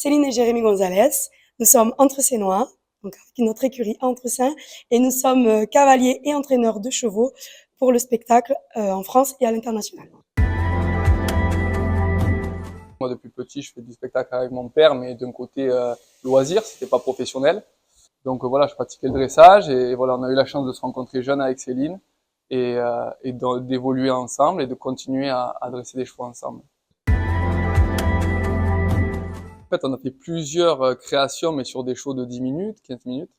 Céline et Jérémy Gonzalez. Nous sommes Entrecénois, donc avec notre écurie Entrecin, et nous sommes cavaliers et entraîneurs de chevaux pour le spectacle en France et à l'international. Moi, depuis petit, je fais du spectacle avec mon père, mais d'un côté loisir, c'était pas professionnel. Donc voilà, je pratiquais le dressage et voilà, on a eu la chance de se rencontrer jeune avec Céline et d'évoluer ensemble et de continuer à dresser des chevaux ensemble. En fait, on a fait plusieurs créations, mais sur des shows de 10 minutes, 15 minutes.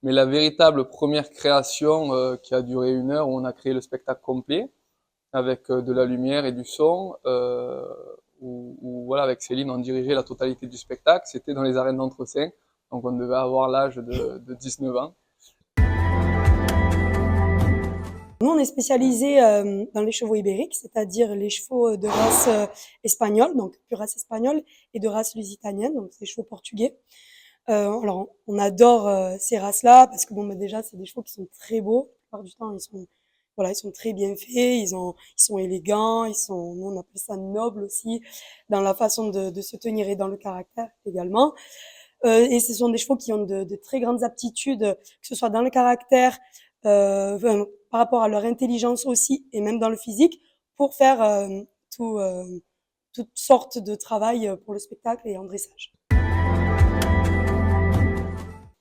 Mais la véritable première création qui a duré 1 heure, où on a créé le spectacle complet, avec de la lumière et du son, où voilà, avec Céline, on dirigeait la totalité du spectacle. C'était dans les arènes d'Entrecin, donc on devait avoir l'âge de 19 ans. Nous, on est spécialisé dans les chevaux ibériques, c'est-à-dire les chevaux de race espagnole, donc pure race espagnole, et de race lusitanienne, donc c'est les chevaux portugais. Alors, on adore ces races-là parce que bon, bah, déjà, c'est des chevaux qui sont très beaux. La plupart du temps, ils sont très bien faits, ils sont élégants, nous, on appelle ça noble aussi, dans la façon de se tenir et dans le caractère également. Et ce sont des chevaux qui ont de très grandes aptitudes, que ce soit dans le caractère, par rapport à leur intelligence aussi, et même dans le physique, pour faire toutes sortes de travail pour le spectacle et en dressage.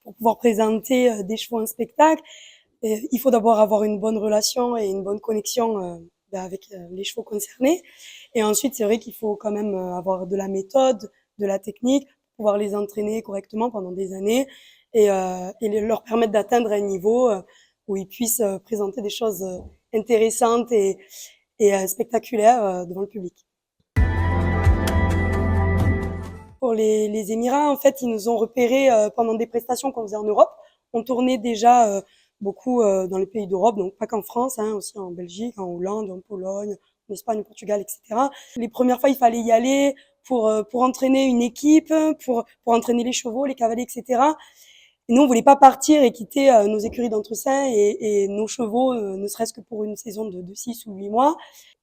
Pour pouvoir présenter des chevaux en spectacle, il faut d'abord avoir une bonne relation et une bonne connexion avec les chevaux concernés. Et ensuite, c'est vrai qu'il faut quand même avoir de la méthode, de la technique, pour pouvoir les entraîner correctement pendant des années et leur permettre d'atteindre un niveau où ils puissent présenter des choses intéressantes et spectaculaires devant le public. Pour les Émirats, en fait, ils nous ont repérés pendant des prestations qu'on faisait en Europe. On tournait déjà beaucoup dans les pays d'Europe, donc pas qu'en France, hein, aussi en Belgique, en Hollande, en Pologne, en Espagne, au Portugal, etc. Les premières fois, il fallait y aller pour entraîner une équipe, pour entraîner les chevaux, les cavaliers, etc. Et nous, on voulait pas partir et quitter nos écuries d'Entrecin et nos chevaux, ne serait-ce que pour une saison de 6 ou 8 mois.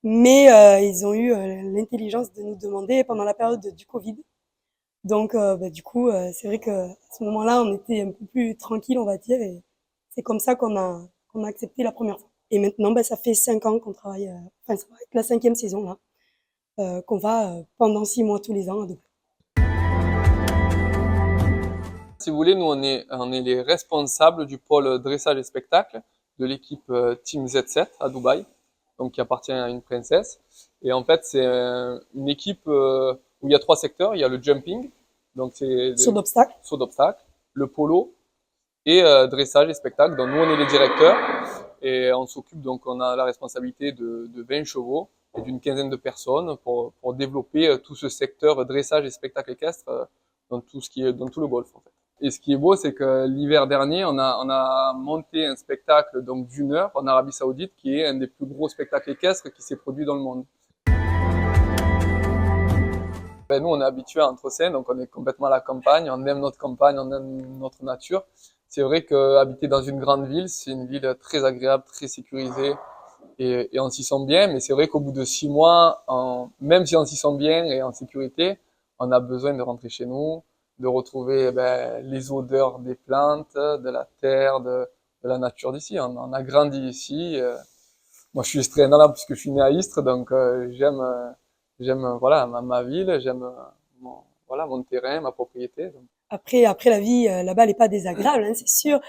Mais ils ont eu l'intelligence de nous demander pendant la période du Covid. Donc, du coup, c'est vrai que à ce moment-là, on était un peu plus tranquille, on va dire, et c'est comme ça qu'on a accepté la première fois. Et maintenant, ça fait 5 ans qu'on travaille, enfin, ça va être la 5e saison là, qu'on va pendant 6 mois tous les ans à Dubaï. Si vous voulez, nous on est les responsables du pôle dressage et spectacle de l'équipe Team Z7 à Dubaï, donc qui appartient à une princesse. Et en fait, c'est une équipe où il y a 3 secteurs. Il y a le jumping, donc c'est Saut d'obstacle. saut d'obstacle, le polo et dressage et spectacle. Donc nous on est les directeurs et on s'occupe, donc on a la responsabilité de 20 chevaux et d'une quinzaine de personnes pour développer tout ce secteur dressage et spectacle équestre dans tout le golfe en fait. Et ce qui est beau, c'est que l'hiver dernier, on a monté un spectacle donc d'1 heure en Arabie Saoudite, qui est un des plus gros spectacles équestres qui s'est produit dans le monde. Ben, nous, on est habitués à Entrecin, donc on est complètement à la campagne, on aime notre campagne, on aime notre nature. C'est vrai qu'habiter dans une grande ville, c'est une ville très agréable, très sécurisée, et on s'y sent bien, mais c'est vrai qu'au bout de 6 mois, même si on s'y sent bien et en sécurité, on a besoin de rentrer chez nous, de retrouver les odeurs des plantes, de la terre, de la nature d'ici. On a grandi ici. Moi, je suis estrénant là puisque je suis né à Istres, donc j'aime voilà ma ville, j'aime mon terrain, ma propriété. Donc. Après, la vie là-bas, elle est pas désagréable, hein, c'est sûr.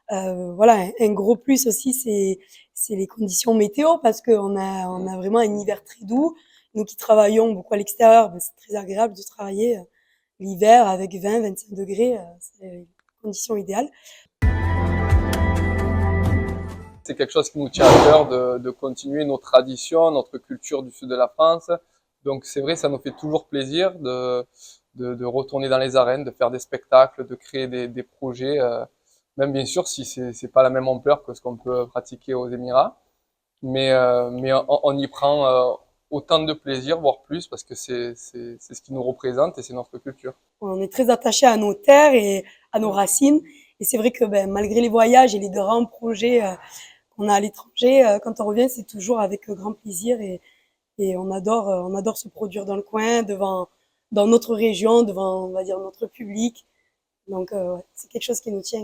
Voilà, un gros plus aussi, c'est les conditions météo parce qu'on a vraiment un hiver très doux. Nous qui travaillons beaucoup à l'extérieur, c'est très agréable de travailler l'hiver avec 20-25 degrés, c'est les conditions idéales. C'est quelque chose qui nous tient à cœur de continuer nos traditions, notre culture du sud de la France. Donc c'est vrai, ça nous fait toujours plaisir de retourner dans les arènes, de faire des spectacles, de créer des projets, même bien sûr si c'est pas la même ampleur que ce qu'on peut pratiquer aux Émirats. Mais on y prend autant de plaisir, voire plus, parce que c'est ce qui nous représente et c'est notre culture. On est très attaché à nos terres et à nos racines. Et c'est vrai que malgré les voyages et les grands projets qu'on a à l'étranger, quand on revient, c'est toujours avec grand plaisir et on adore se produire dans le coin dans notre région, devant, on va dire, notre public. Donc, ouais, c'est quelque chose qui nous tient